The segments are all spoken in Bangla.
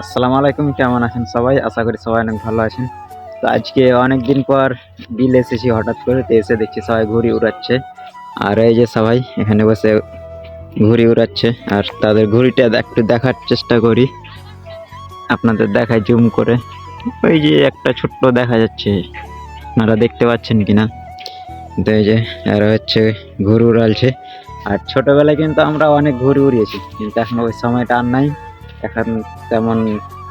আসসালামু আলাইকুম, কেমন আছেন সবাই? আশা করি সবাই অনেক ভালো আছেন। তো আজকে অনেকদিন পর বিল এসেছি হঠাৎ করে, তো এসে দেখছি সবাই ঘুড়ি উড়াচ্ছে। আর এই যে সবাই এখানে বসে ঘুড়ি উড়াচ্ছে, আর তাদের ঘুড়িটা একটু দেখার চেষ্টা করি, আপনাদের দেখায় জুম করে। ওই যে একটা ছোট্ট দেখা যাচ্ছে, আপনারা দেখতে পাচ্ছেন কিনা? তো এই যে এরা হচ্ছে ঘুড়ি উড়ালছে। আর ছোটবেলায় কিন্তু আমরা অনেক ঘুড়ি উড়িয়েছি, কিন্তু এখন ওই সময়টা আর নাই। এখন তেমন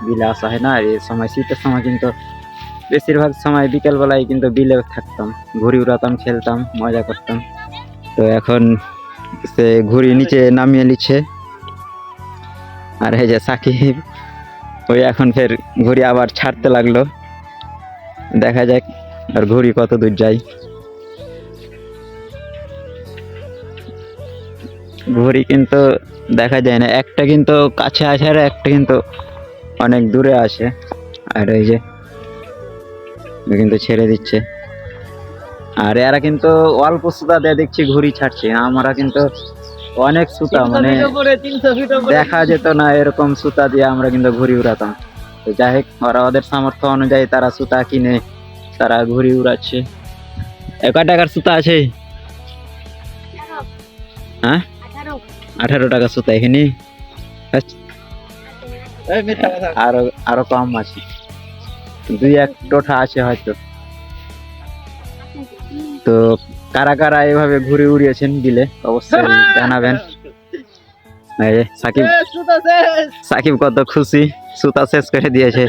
বিলে আসা হয় না। আর এই সময় শীতের সময় কিন্তু বেশিরভাগ সময় বিকেলবেলায় কিন্তু বিলে থাকতাম, ঘুড়ি উড়াতাম, খেলতাম, মজা করতাম। তো এখন সে ঘুড়ি নিচে নামিয়ে নিচ্ছে। আর এই যে সাকিব, ওই এখন ফের ঘুড়ি আবার ছাড়তে লাগলো। দেখা যাক আর ঘুড়ি কত দূর যায়। ঘুড়ি কিন্তু দেখা যায় না, একটা কিন্তু কাছে আসে আর একটা কিন্তু অনেক দূরে আসে। আর এই যে কিন্তু ছেড়ে দিচ্ছে। আর এরা কিন্তু অল্প সুতা দিয়ে দেখছি ঘুড়ি ছাড়ছে, আমরা কিন্তু অনেক সুতা, মানে দেখা যেত না এরকম সুতা দিয়ে আমরা কিন্তু ঘুড়ি উড়াতাম। তো যাই হোক, ওরা ওদের সামর্থ্য অনুযায়ী তারা সুতা কিনে তারা ঘুড়ি উড়াচ্ছে। কয় টাকার সুতা আছে? হ্যাঁ, 18 টাকা সুতা এখানে। আরো আরো কম আছে, 2-1 টোঠা আছে হয়তো। তো কারা কারা এভাবে ঘুরে উড়িয়েছেন বিলে অবশ্যই জানাবেন। এই যে সাকিব, সাকিব কত খুশি, সুতা শেষ করে দিয়েছে।